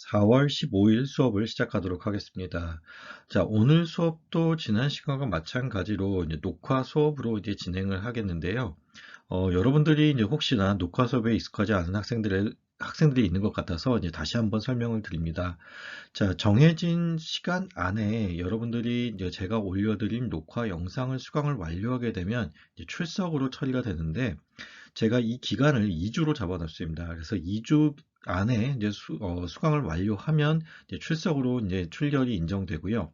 4월 15일 수업을 시작하도록 하겠습니다. 자, 오늘 수업도 지난 시간과 마찬가지로 이제 녹화 수업으로 이제 진행을 하겠는데요. 여러분들이 이제 혹시나 녹화 수업에 익숙하지 않은 학생들이 있는 것 같아서 이제 다시 한번 설명을 드립니다. 자, 정해진 시간 안에 여러분들이 이제 제가 올려드린 녹화 영상을 수강을 완료하게 되면 이제 출석으로 처리가 되는데, 제가 이 기간을 2주로 잡아놨습니다. 그래서 2주 안에 이제 수강을 완료하면 이제 출석으로 이제 출결이 인정되고요.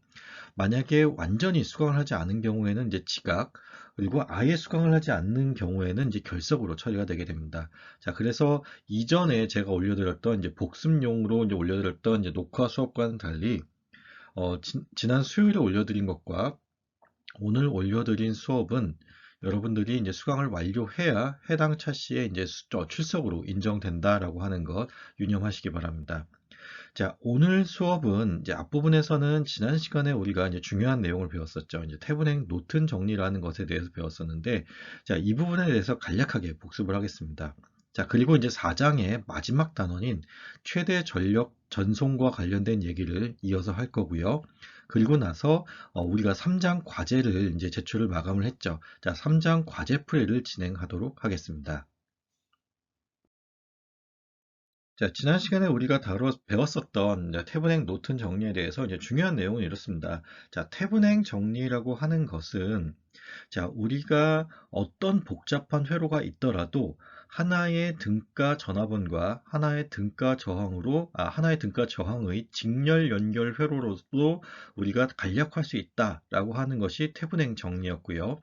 만약에 완전히 수강을 하지 않은 경우에는 이제 지각, 그리고 아예 수강을 하지 않는 경우에는 이제 결석으로 처리가 되게 됩니다. 자, 그래서 이전에 제가 올려드렸던 이제 복습용으로 이제 올려드렸던 이제 녹화 수업과는 달리 지난 수요일에 올려드린 것과 오늘 올려드린 수업은 여러분들이 이제 수강을 완료해야 해당 차시에 이제 출석으로 인정된다라고 하는 것 유념하시기 바랍니다. 자, 오늘 수업은 이제 앞부분에서는 지난 시간에 우리가 이제 중요한 내용을 배웠었죠. 이제 태블행 노튼 정리라는 것에 대해서 배웠었는데, 자, 이 부분에 대해서 간략하게 복습을 하겠습니다. 자, 그리고 이제 4장의 마지막 단원인 최대 전력 전송과 관련된 얘기를 이어서 할 거고요. 그리고 나서 우리가 3장 과제를 이제 제출을 마감을 했죠. 자, 3장 과제 풀이를 진행하도록 하겠습니다. 자, 지난 시간에 우리가 배웠었던 이제 태블행 노튼 정리에 대해서 이제 중요한 내용은 이렇습니다. 자, 태블행 정리라고 하는 것은, 자, 우리가 어떤 복잡한 회로가 있더라도 하나의 등가 전화번과 하나의 등가 저항의 직렬 연결 회로로도 우리가 간략화할 수 있다라고 하는 것이 태블행 정리였고요.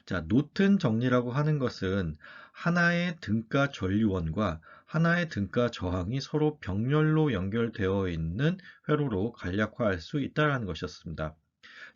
자, 노튼 정리라고 하는 것은 하나의 등가 전류원과 하나의 등가 저항이 서로 병렬로 연결되어 있는 회로로 간략화할 수 있다는 것이었습니다.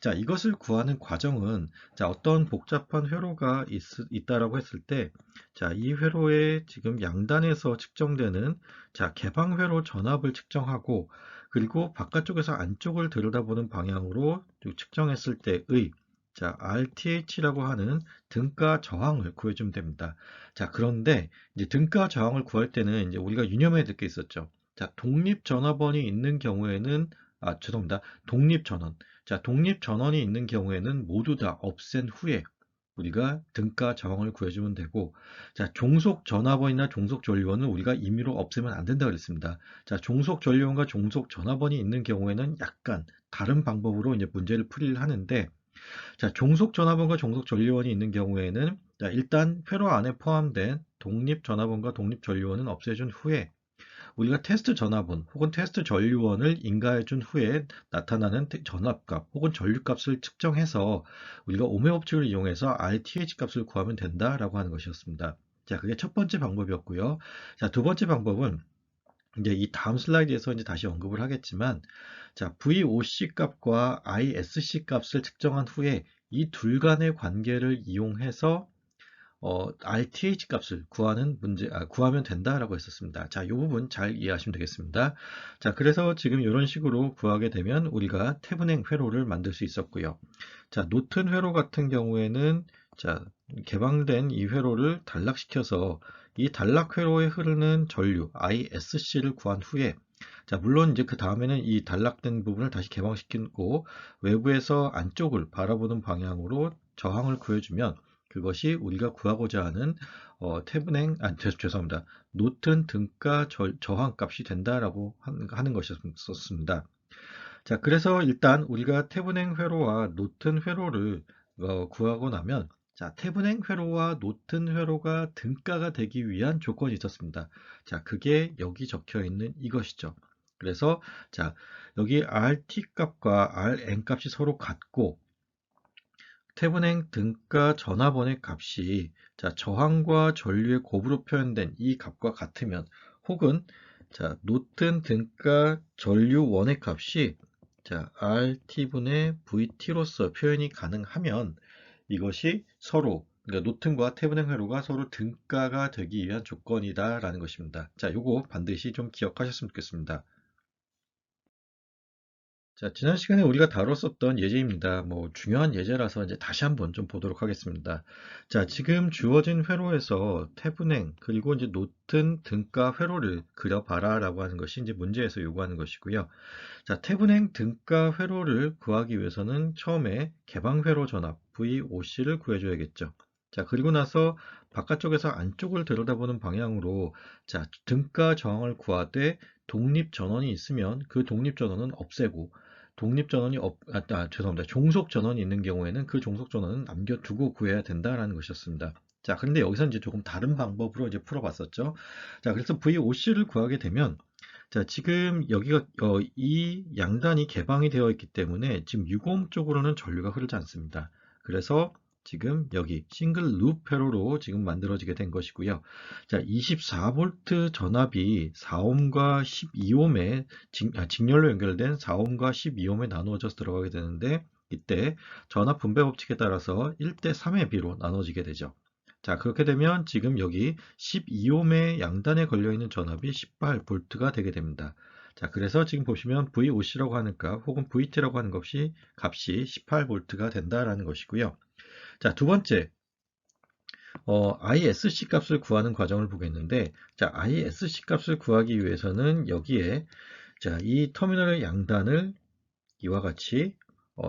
자, 이것을 구하는 과정은, 자, 어떤 복잡한 회로가 있다라고 했을 때, 자, 이 회로의 지금 양단에서 측정되는, 자, 개방 회로 전압을 측정하고, 그리고 바깥쪽에서 안쪽을 들여다보는 방향으로 측정했을 때의, 자, RTH라고 하는 등가 저항을 구해주면 됩니다. 자, 그런데 이제 등가 저항을 구할 때는 이제 우리가 유념해야 될 게 있었죠. 자, 독립 전화번이 있는 경우에는, 죄송합니다. 독립 전원. 자, 독립 전원이 있는 경우에는 모두 다 없앤 후에 우리가 등가 저항을 구해주면 되고, 자, 종속 전화번이나 종속 전류원은 우리가 임의로 없애면 안 된다 그랬습니다. 자, 종속 전류원과 종속 전화번이 있는 경우에는 약간 다른 방법으로 이제 문제를 풀이를 하는데, 자, 종속 전화번과 종속 전류원이 있는 경우에는, 자, 일단 회로 안에 포함된 독립 전화번과 독립 전류원은 없애준 후에 우리가 테스트 전압원 혹은 테스트 전류원을 인가해 준 후에 나타나는 전압값 혹은 전류값을 측정해서 우리가 오메 법칙을 이용해서 RTH 값을 구하면 된다라고 하는 것이었습니다. 자, 그게 첫 번째 방법이었고요. 자, 두 번째 방법은 이제 이 다음 슬라이드에서 이제 다시 언급을 하겠지만, 자, VOC 값과 ISC 값을 측정한 후에 이 둘 간의 관계를 이용해서 RTH 값을 구하면 된다라고 했었습니다. 자, 이 부분 잘 이해하시면 되겠습니다. 자, 그래서 지금 이런 식으로 구하게 되면 우리가 태분행 회로를 만들 수 있었고요. 자, 노튼 회로 같은 경우에는, 자, 개방된 이 회로를 단락시켜서 이 단락 회로에 흐르는 전류 ISC를 구한 후에, 자, 물론 이제 그 다음에는 이 단락된 부분을 다시 개방시키고 외부에서 안쪽을 바라보는 방향으로 저항을 구해주면 그것이 우리가 구하고자 하는 죄송합니다. 노튼 등가 저항 값이 된다라고 하는 것이었습니다. 자, 그래서 일단 우리가 태분행 회로와 노튼 회로를 구하고 나면, 자, 태분행 회로와 노튼 회로가 등가가 되기 위한 조건이 있었습니다. 자, 그게 여기 적혀 있는 이것이죠. 그래서, 자, 여기 RT 값과 RN 값이 서로 같고, 태분행 등가 전화번의 값이, 자, 저항과 전류의 곱으로 표현된 이 값과 같으면, 혹은, 자, 노튼 등가 전류원의 값이, 자, RT분의 VT로서 표현이 가능하면 이것이 서로, 그러니까 노튼과 태분행 회로가 서로 등가가 되기 위한 조건이다라는 것입니다. 자, 요거 반드시 좀 기억하셨으면 좋겠습니다. 자, 지난 시간에 우리가 다뤘었던 예제입니다. 뭐 중요한 예제라서 이제 다시 한번 좀 보도록 하겠습니다. 자, 지금 주어진 회로에서 태분행 그리고 이제 노튼 등가 회로를 그려봐라라고 하는 것이 이제 문제에서 요구하는 것이고요. 자, 태분행 등가 회로를 구하기 위해서는 처음에 개방 회로 전압 VOC를 구해줘야겠죠. 자, 그리고 나서 바깥쪽에서 안쪽을 들여다보는 방향으로 자, 등가 저항을 구하되 독립 전원이 있으면 그 독립 전원은 없애고 독립 전원이 죄송합니다. 종속 전원이 있는 경우에는 그 종속 전원은 남겨두고 구해야 된다라는 것이었습니다. 자, 그런데 여기서 이제 조금 다른 방법으로 이제 풀어봤었죠. 자, 그래서 VOC를 구하게 되면 자, 지금 여기가 이 양단이 개방이 되어 있기 때문에 지금 유고음 쪽으로는 전류가 흐르지 않습니다. 그래서 지금 여기 싱글 룹 회로로 지금 만들어지게 된 것이고요. 자, 24V 전압이 4옴과 12옴에 직렬로 연결된 4옴과 12옴에 나누어져서 들어가게 되는데 이때 전압 분배 법칙에 따라서 1대 3의 비로 나눠지게 되죠. 자, 그렇게 되면 지금 여기 12옴의 양단에 걸려있는 전압이 18V가 되게 됩니다. 자, 그래서 지금 보시면 VOC라고 하는 값 혹은 VT라고 하는 값이 18V가 된다라는 것이고요. 자, 두 번째, ISC 값을 구하는 과정을 보겠는데, 자, ISC 값을 구하기 위해서는 여기에 자, 이 터미널의 양단을 이와 같이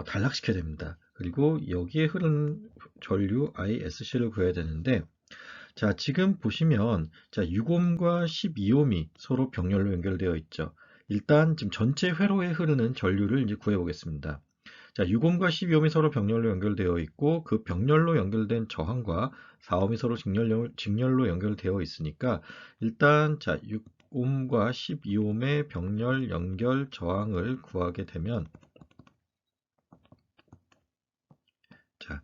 단락시켜야 됩니다. 그리고 여기에 흐르는 전류 ISC를 구해야 되는데, 자, 지금 보시면, 자, 6옴과 12옴이 서로 병렬로 연결되어 있죠. 일단, 지금 전체 회로에 흐르는 전류를 이제 구해보겠습니다. 자, 6옴과 12옴이 서로 병렬로 연결되어 있고, 그 병렬로 연결된 저항과 4옴이 서로 직렬로 연결되어 있으니까, 일단, 자, 6옴과 12옴의 병렬 연결 저항을 구하게 되면, 자,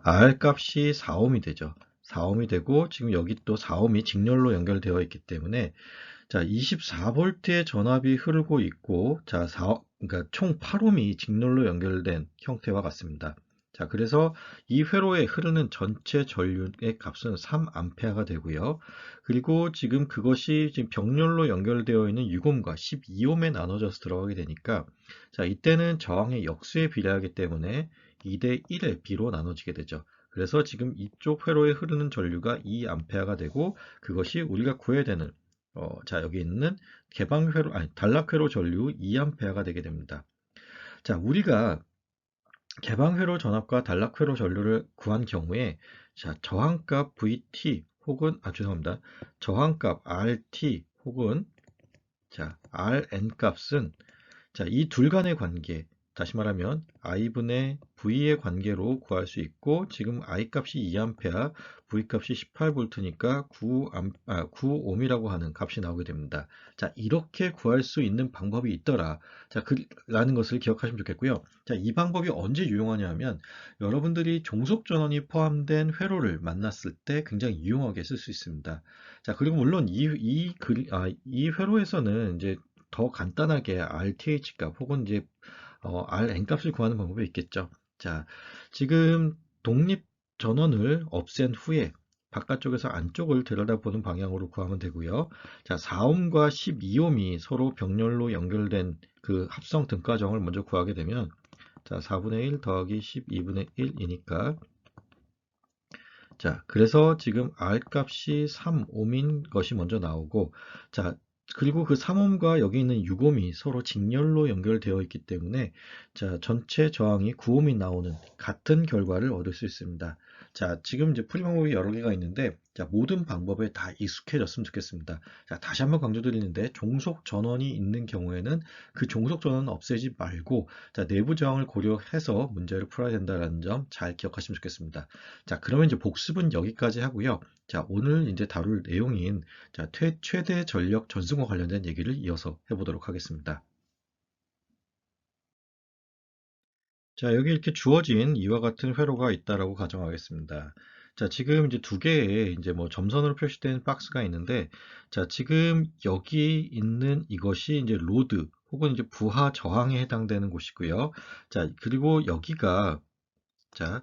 R 값이 4옴이 되죠. 4옴이 되고, 지금 여기 또 4옴이 직렬로 연결되어 있기 때문에, 자, 24V의 전압이 흐르고 있고, 자, 그러니까 총 8옴이 직렬로 연결된 형태와 같습니다. 자, 그래서 이 회로에 흐르는 전체 전류의 값은 3A가 되고요. 그리고 지금 그것이 지금 병렬로 연결되어 있는 6옴과 12옴에 나눠져서 들어가게 되니까, 자, 이때는 저항의 역수에 비례하기 때문에 2대 1의 비로 나눠지게 되죠. 그래서 지금 이쪽 회로에 흐르는 전류가 2A가 되고, 그것이 우리가 구해야 되는 자, 여기 있는 개방회로, 아니, 단락회로 전류 2A가 되게 됩니다. 자, 우리가 개방회로 전압과 단락회로 전류를 구한 경우에, 자, 저항값 VT 혹은, 죄송합니다. 저항값 RT 혹은, 자, RN 값은, 자, 이 둘 간의 관계, 다시 말하면 I분의 V의 관계로 구할 수 있고, 지금 I 값이 2A, V 값이 18V니까 9옴이라고 하는 값이 나오게 됩니다. 자, 이렇게 구할 수 있는 방법이 있더라. 자, 라는 것을 기억하시면 좋겠고요. 자, 이 방법이 언제 유용하냐 하면, 여러분들이 종속 전원이 포함된 회로를 만났을 때 굉장히 유용하게 쓸 수 있습니다. 자, 그리고 물론 이 회로에서는 이제 더 간단하게 RTH 값 혹은 이제 RN 값을 구하는 방법이 있겠죠. 자, 지금 독립 전원을 없앤 후에 바깥쪽에서 안쪽을 들여다보는 방향으로 구하면 되고요. 자, 4옴과 12옴이 서로 병렬로 연결된 그 합성 등가정을 먼저 구하게 되면 자, 4분의 1 더하기 12분의 1이니까 자, 그래서 지금 R 값이 3옴인 것이 먼저 나오고 자, 그리고 그 3옴과 여기 있는 6옴이 서로 직렬로 연결되어 있기 때문에 자, 전체 저항이 9옴이 나오는 같은 결과를 얻을 수 있습니다. 자, 지금 이제 풀이 방법이 여러 개가 있는데 자, 모든 방법에 다 익숙해졌으면 좋겠습니다. 자, 다시 한번 강조드리는데 종속 전원이 있는 경우에는 그 종속 전원은 없애지 말고 자, 내부 저항을 고려해서 문제를 풀어야 된다는 점 잘 기억하시면 좋겠습니다. 자, 그러면 이제 복습은 여기까지 하고요. 자, 오늘 이제 다룰 내용인 자, 최대 전력 전승과 관련된 얘기를 이어서 해보도록 하겠습니다. 자, 여기 이렇게 주어진 이와 같은 회로가 있다라고 가정하겠습니다. 자, 지금 이제 두 개의 이제 뭐 점선으로 표시된 박스가 있는데, 자, 지금 여기 있는 이것이 이제 로드 혹은 이제 부하 저항에 해당되는 곳이고요. 자, 그리고 여기가 자,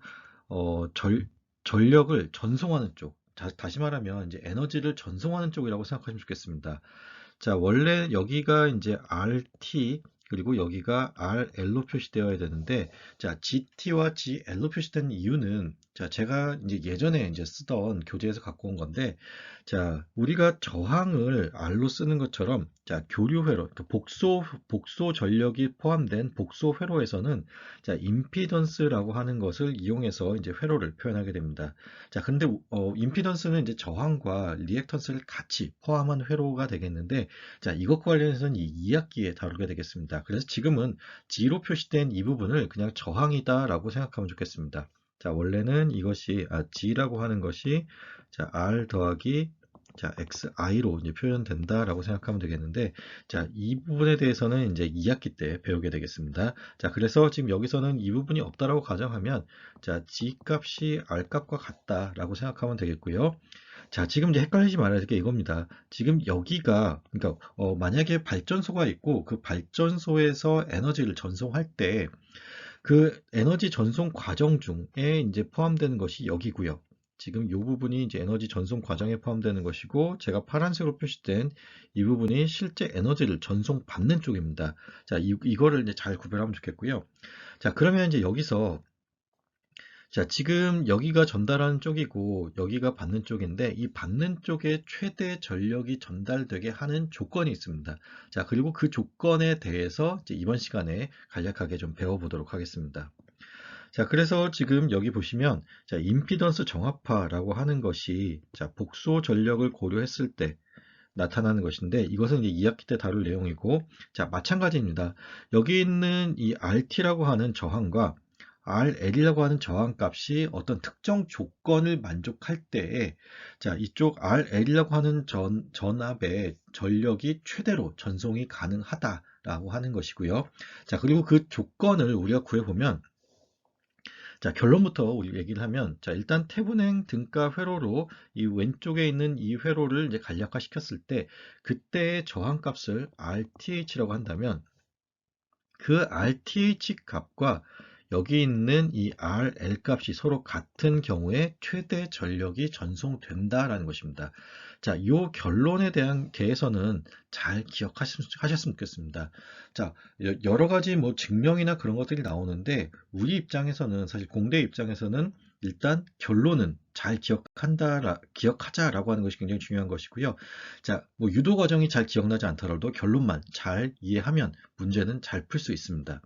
전력을 전송하는 쪽. 다시 말하면 이제 에너지를 전송하는 쪽이라고 생각하시면 좋겠습니다. 자, 원래 여기가 이제 RT 그리고 여기가 RL로 표시되어야 되는데, 자, GT와 GL로 표시된 이유는, 자, 제가 이제 예전에 이제 쓰던 교재에서 갖고 온 건데, 자, 우리가 저항을 R로 쓰는 것처럼, 자, 교류회로, 그 복소 전력이 포함된 복소 회로에서는, 자, 임피던스라고 하는 것을 이용해서 이제 회로를 표현하게 됩니다. 자, 근데, 임피던스는 이제 저항과 리액턴스를 같이 포함한 회로가 되겠는데, 자, 이것과 관련해서는 이 2학기에 다루게 되겠습니다. 그래서 지금은 G로 표시된 이 부분을 그냥 저항이다라고 생각하면 좋겠습니다. 자, 원래는 이것이, G라고 하는 것이, 자, R 더하기, 자, XI로 이제 표현된다라고 생각하면 되겠는데, 자, 이 부분에 대해서는 이제 2학기 때 배우게 되겠습니다. 자, 그래서 지금 여기서는 이 부분이 없다라고 가정하면, 자, G 값이 R 값과 같다라고 생각하면 되겠고요. 자, 지금 이제 헷갈리지 말아야 될 게 이겁니다. 지금 여기가, 그러니까, 만약에 발전소가 있고, 그 발전소에서 에너지를 전송할 때, 그 에너지 전송 과정 중에 이제 포함되는 것이 여기고요. 지금 이 부분이 이제 에너지 전송 과정에 포함되는 것이고, 제가 파란색으로 표시된 이 부분이 실제 에너지를 전송받는 쪽입니다. 자, 이거를 이제 잘 구별하면 좋겠고요. 자, 그러면 이제 여기서 자, 지금 여기가 전달하는 쪽이고 여기가 받는 쪽인데 이 받는 쪽에 최대 전력이 전달되게 하는 조건이 있습니다. 자, 그리고 그 조건에 대해서 이제 이번 시간에 간략하게 좀 배워보도록 하겠습니다. 자, 그래서 지금 여기 보시면 자, 임피던스 정합화라고 하는 것이 자, 복소 전력을 고려했을 때 나타나는 것인데 이것은 이제 2학기 때 다룰 내용이고 자, 마찬가지입니다. 여기 있는 이 RT라고 하는 저항과 RL이라고 하는 저항값이 어떤 특정 조건을 만족할 때에 자, 이쪽 RL이라고 하는 전압의 전력이 최대로 전송이 가능하다라고 하는 것이고요. 자, 그리고 그 조건을 우리가 구해보면 자, 결론부터 우리 얘기를 하면, 자, 일단 태분행 등가 회로로 이 왼쪽에 있는 이 회로를 이제 간략화 시켰을 때, 그때의 저항값을 RTH라고 한다면, 그 RTH 값과 여기 있는 이 RL 값이 서로 같은 경우에 최대 전력이 전송된다라는 것입니다. 자, 이 결론에 대해서는 잘 기억하셨으면 좋겠습니다. 자, 여러 가지 뭐 증명이나 그런 것들이 나오는데 우리 입장에서는 사실 공대 입장에서는 일단 결론은 잘 기억하자라고 하는 것이 굉장히 중요한 것이고요. 자, 뭐 유도 과정이 잘 기억나지 않더라도 결론만 잘 이해하면 문제는 잘 풀 수 있습니다.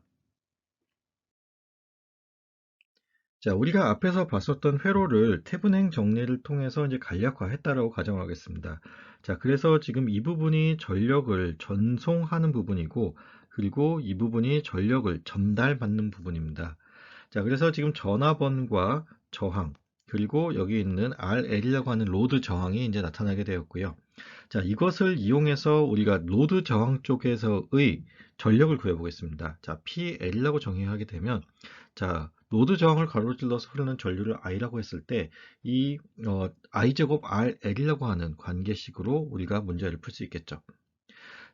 자, 우리가 앞에서 봤었던 회로를 태분행 정리를 통해서 이제 간략화했다라고 가정하겠습니다. 자, 그래서 지금 이 부분이 전력을 전송하는 부분이고, 그리고 이 부분이 전력을 전달받는 부분입니다. 자, 그래서 지금 전압원과 저항, 그리고 여기 있는 RL이라고 하는 로드 저항이 이제 나타나게 되었고요. 자, 이것을 이용해서 우리가 로드 저항 쪽에서의 전력을 구해보겠습니다. 자, PL이라고 정의하게 되면, 자, 로드 저항을 가로질러서 흐르는 전류를 I라고 했을 때, 이 I제곱 RL이라고 하는 관계식으로 우리가 문제를 풀 수 있겠죠.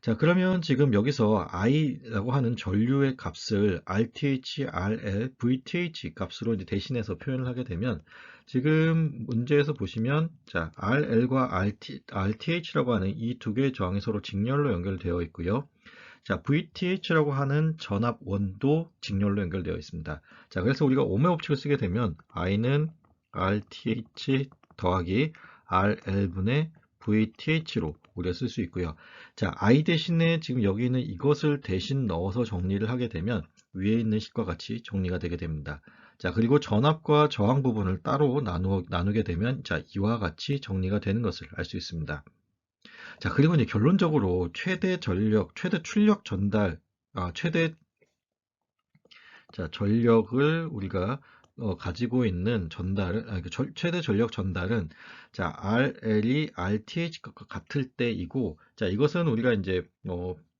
자, 그러면 지금 여기서 I라고 하는 전류의 값을 RTH, RL, VTH 값으로 이제 대신해서 표현을 하게 되면 지금 문제에서 보시면 자, RL과 RTH라고 하는 이 두 개의 저항이 서로 직렬로 연결되어 있고요. 자, VTH라고 하는 전압원도 직렬로 연결되어 있습니다. 자, 그래서 우리가 오음의 법칙을 쓰게 되면 I는 RTH 더하기 RL분의 VTH로 우리가 쓸 수 있고요. 자, I 대신에 지금 여기 있는 이것을 대신 넣어서 정리를 하게 되면 위에 있는 식과 같이 정리가 되게 됩니다. 자, 그리고 전압과 저항 부분을 따로 나누게 되면 자, 이와 같이 정리가 되는 것을 알 수 있습니다. 자, 그리고 이제 결론적으로 최대 전력, 최대 출력 전달, 최대 자, 전력을 우리가 가지고 있는 전달은, 최대 전력 전달은 자, RL이 RTH 값과 같을 때이고, 자, 이것은 우리가 이제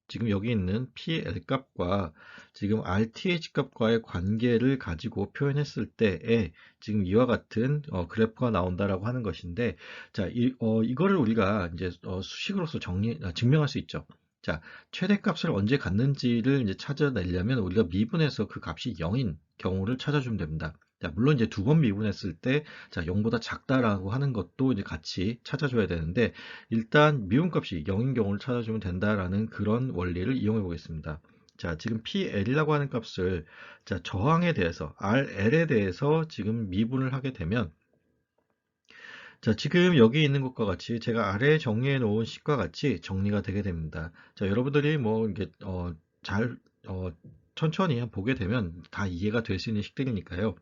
지금 여기 있는 PL 값과 지금 RTH 값과의 관계를 가지고 표현했을 때에 지금 이와 같은 그래프가 나온다라고 하는 것인데, 자, 이거를 우리가 이제 수식으로서 증명할 수 있죠. 자, 최대값을 언제 갖는지를 이제 찾아내려면 우리가 미분해서 그 값이 0인 경우를 찾아주면 됩니다. 자, 물론 이제 두 번 미분했을 때, 자, 0보다 작다라고 하는 것도 이제 같이 찾아줘야 되는데, 일단 미분값이 0인 경우를 찾아주면 된다라는 그런 원리를 이용해 보겠습니다. 자, 지금 PL이라고 하는 값을 자, 저항에 대해서 RL에 대해서 지금 미분을 하게 되면 자, 지금 여기 있는 것과 같이 제가 아래에 정리해 놓은 식과 같이 정리가 되게 됩니다. 자, 여러분들이 뭐 이게 잘 천천히 보게 되면 다 이해가 될 수 있는 식들이니까요.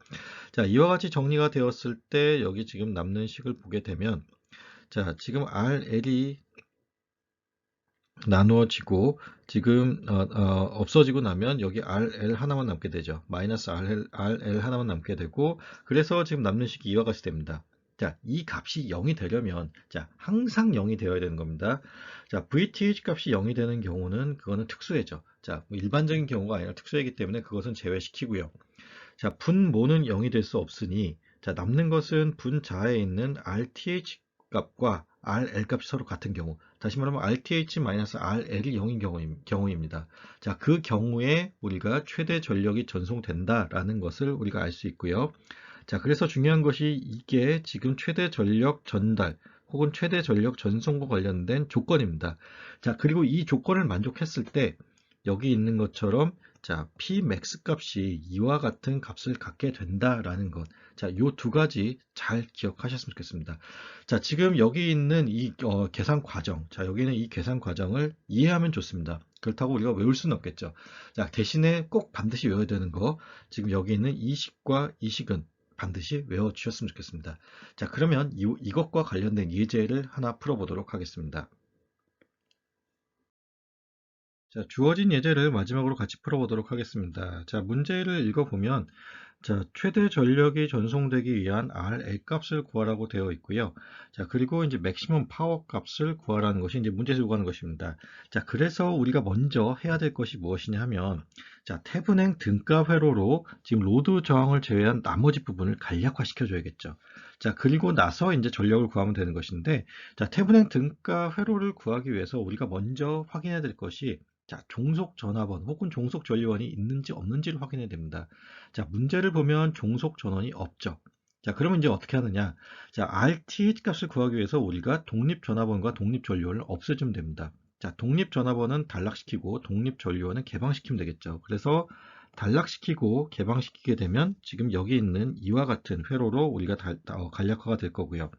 자, 이와 같이 정리가 되었을 때 여기 지금 남는 식을 보게 되면 자, 지금 RL이 나누어지고 지금 없어지고 나면 여기 RL 하나만 남게 되죠. 마이너스 RL 하나만 남게 되고 그래서 지금 남는 식이 이와 같이 됩니다. 자, 이 값이 0이 되려면 자, 항상 0이 되어야 되는 겁니다. 자, VTH 값이 0이 되는 경우는 그거는 특수해죠. 자, 뭐 일반적인 경우가 아니라 특수이기 때문에 그것은 제외시키고요. 자, 분모는 0이 될 수 없으니 자, 남는 것은 분자에 있는 RTH 값과 RL 값이 서로 같은 경우, 다시 말하면 RTH-RL이 0인 경우입니다. 자, 그 경우에 우리가 최대 전력이 전송된다라는 것을 우리가 알 수 있고요. 자, 그래서 중요한 것이 이게 지금 최대 전력 전달 혹은 최대 전력 전송과 관련된 조건입니다. 자, 그리고 이 조건을 만족했을 때 여기 있는 것처럼 자, Pmax 값이 이와 같은 값을 갖게 된다라는 것. 자, 요 두 가지 잘 기억하셨으면 좋겠습니다. 자, 지금 여기 있는 이 계산 과정. 자, 여기는 이 계산 과정을 이해하면 좋습니다. 그렇다고 우리가 외울 수는 없겠죠. 자, 대신에 꼭 반드시 외워야 되는 거. 지금 여기 있는 이 식과 이 식은 반드시 외워 주셨으면 좋겠습니다. 자, 그러면 이것과 관련된 예제를 하나 풀어보도록 하겠습니다. 자, 주어진 예제를 마지막으로 같이 풀어보도록 하겠습니다. 자, 문제를 읽어보면, 자, 최대 전력이 전송되기 위한 RL 값을 구하라고 되어 있고요. 자, 그리고 이제 맥시멈 파워 값을 구하라는 것이 이제 문제에서 요구하는 것입니다. 자, 그래서 우리가 먼저 해야 될 것이 무엇이냐 하면, 자, 태분행 등가 회로로 지금 로드 저항을 제외한 나머지 부분을 간략화 시켜줘야겠죠. 자, 그리고 나서 이제 전력을 구하면 되는 것인데, 자, 태분행 등가 회로를 구하기 위해서 우리가 먼저 확인해야 될 것이 자, 종속 전화번 혹은 종속 전류원이 있는지 없는지를 확인해야 됩니다. 자, 문제를 보면 종속 전원이 없죠. 자, 그러면 이제 어떻게 하느냐? 자, RTH 값을 구하기 위해서 우리가 독립 전화번과 독립 전류원을 없애주면 됩니다. 자, 독립 전화번은 단락시키고 독립 전류원은 개방시키면 되겠죠. 그래서 단락시키고 개방시키게 되면 지금 여기 있는 이와 같은 회로로 우리가 간략화가 될 거고요.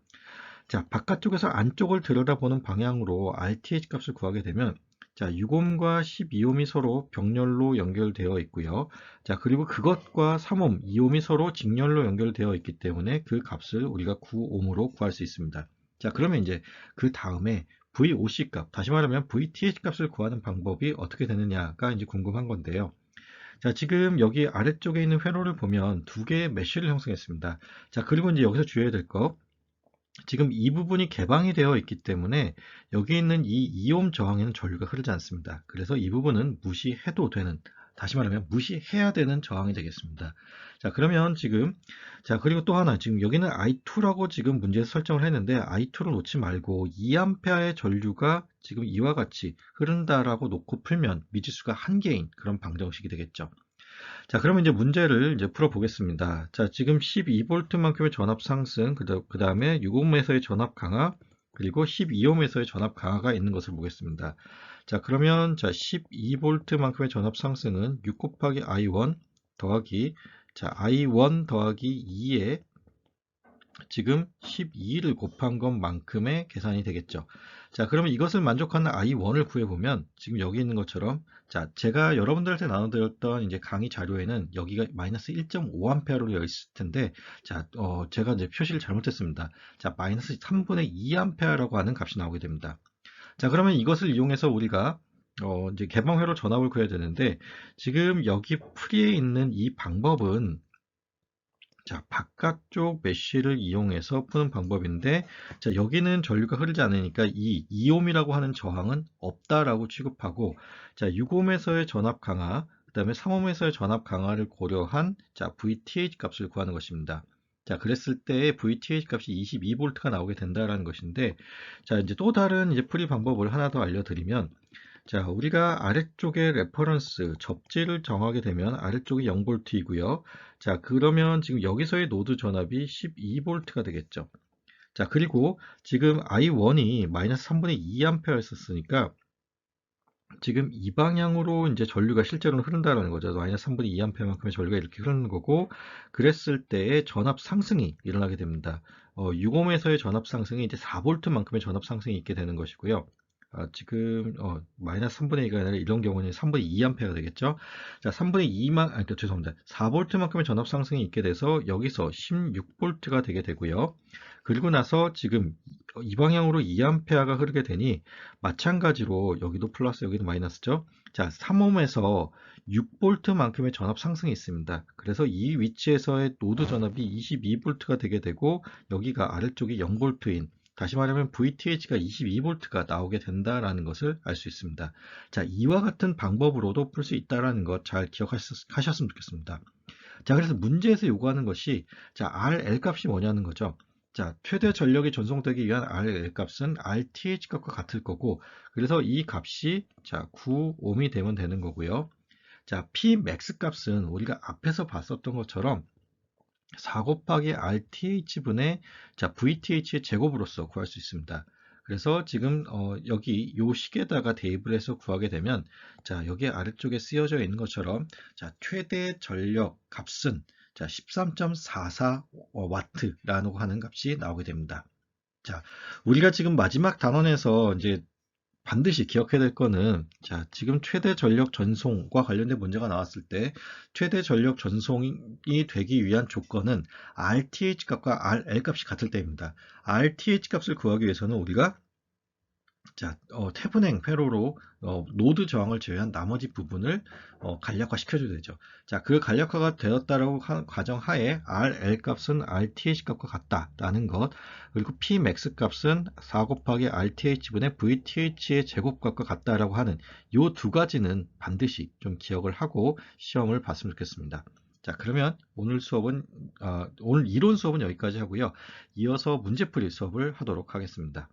자, 바깥쪽에서 안쪽을 들여다보는 방향으로 RTH 값을 구하게 되면 자, 6옴과 12옴이 서로 병렬로 연결되어 있고요. 자, 그리고 그것과 3옴, 2옴이 서로 직렬로 연결되어 있기 때문에 그 값을 우리가 9옴으로 구할 수 있습니다. 자, 그러면 이제 그 다음에 VOC 값, 다시 말하면 VTH 값을 구하는 방법이 어떻게 되느냐가 이제 궁금한 건데요. 자, 지금 여기 아래쪽에 있는 회로를 보면 두 개의 메쉬를 형성했습니다. 자, 그리고 이제 여기서 주의해야 될 거, 지금 이 부분이 개방이 되어 있기 때문에 여기 있는 이 이옴 저항에는 전류가 흐르지 않습니다. 그래서 이 부분은 무시해도 되는, 다시 말하면 무시해야 되는 저항이 되겠습니다. 자, 그러면 지금, 자, 그리고 또 하나, 지금 여기는 I2라고 지금 문제에서 설정을 했는데 I2를 놓지 말고 2A의 전류가 지금 이와 같이 흐른다라고 놓고 풀면 미지수가 한 개인 그런 방정식이 되겠죠. 자, 그러면 이제 문제를 이제 풀어보겠습니다. 자, 지금 12V만큼의 전압 상승, 그 다음에 6옴에서의 전압 강화, 그리고 12옴에서의 전압 강화가 있는 것을 보겠습니다. 자, 그러면 자, 12V만큼의 전압 상승은 6 곱하기 I1 더하기 자, I1 더하기 2에 지금 12를 곱한 것만큼의 계산이 되겠죠. 자, 그러면 이것을 만족하는 I1을 구해보면 지금 여기 있는 것처럼 자, 제가 여러분들한테 나눠드렸던 이제 강의 자료에는 여기가 마이너스 1.5A로 되어 있을 텐데 자, 제가 이제 표시를 잘못했습니다. 자, 마이너스 3분의 2A라고 하는 값이 나오게 됩니다. 자, 그러면 이것을 이용해서 우리가 이제 개방회로 전압을 구해야 되는데 지금 여기 풀이에 있는 이 방법은 자, 바깥쪽 메쉬를 이용해서 푸는 방법인데, 자, 여기는 전류가 흐르지 않으니까 이 2옴이라고 하는 저항은 없다라고 취급하고, 자, 6옴에서의 전압 강화, 그 다음에 3옴에서의 전압 강화를 고려한, 자, VTH 값을 구하는 것입니다. 자, 그랬을 때 VTH 값이 22V가 나오게 된다라는 것인데, 자, 이제 또 다른 이제 풀이 방법을 하나 더 알려드리면, 자, 우리가 아래쪽에 레퍼런스, 접지를 정하게 되면 아래쪽이 0V이고요. 자, 그러면 지금 여기서의 노드 전압이 12V가 되겠죠. 자, 그리고 지금 I1이 마이너스 3분의 2A였었으니까 지금 이 방향으로 이제 전류가 실제로는 흐른다는 거죠. 마이너스 3분의 2A만큼의 전류가 이렇게 흐르는 거고, 그랬을 때의 전압 상승이 일어나게 됩니다. 6옴에서의 전압 상승이 이제 4V만큼의 전압 상승이 있게 되는 것이고요. 지금 마이너스 3분의 2가 아니라 이런 경우는 3분의 2A가 되겠죠. 자, 3분의 2만, 죄송합니다. 4V만큼의 전압 상승이 있게 돼서 여기서 16V가 되게 되고요. 그리고 나서 지금 이 방향으로 2A가 흐르게 되니 마찬가지로 여기도 플러스 여기도 마이너스죠. 자, 3옴에서 6V만큼의 전압 상승이 있습니다. 그래서 이 위치에서의 노드 전압이 22V가 되게 되고 여기가 아래쪽이 0V인, 다시 말하면 VTH가 22V가 나오게 된다라는 것을 알 수 있습니다. 자, 이와 같은 방법으로도 풀 수 있다라는 것 잘 기억하셨으면 좋겠습니다. 자, 그래서 문제에서 요구하는 것이, 자, RL 값이 뭐냐는 거죠. 자, 최대 전력이 전송되기 위한 RL 값은 RTH 값과 같을 거고, 그래서 이 값이, 자, 9옴이 되면 되는 거고요. 자, Pmax 값은 우리가 앞에서 봤었던 것처럼 4 곱하기 RTH분의, 자, VTH의 제곱으로서 구할 수 있습니다. 그래서 지금 여기 요 식에다가 대입을 해서 구하게 되면, 자, 여기 아래쪽에 쓰여져 있는 것처럼, 자, 최대 전력 값은, 자, 13.44W라고 하는 값이 나오게 됩니다. 자, 우리가 지금 마지막 단원에서 이제 반드시 기억해야 될 거는, 자, 지금 최대 전력 전송과 관련된 문제가 나왔을 때 최대 전력 전송이 되기 위한 조건은 RTH 값과 RL 값이 같을 때입니다. RTH 값을 구하기 위해서는 우리가, 자, 태분행 회로로 노드 저항을 제외한 나머지 부분을 간략화 시켜줘야 되죠. 자, 그 간략화가 되었다라고 가정하에 RL 값은 RTH 값과 같다라는 것, 그리고 Pmax 값은 4 곱하기 RTH분의 VTH의 제곱값과 같다라고 하는 이 두 가지는 반드시 좀 기억을 하고 시험을 봤으면 좋겠습니다. 자, 그러면 오늘 이론 수업은 여기까지 하고요. 이어서 문제풀이 수업을 하도록 하겠습니다.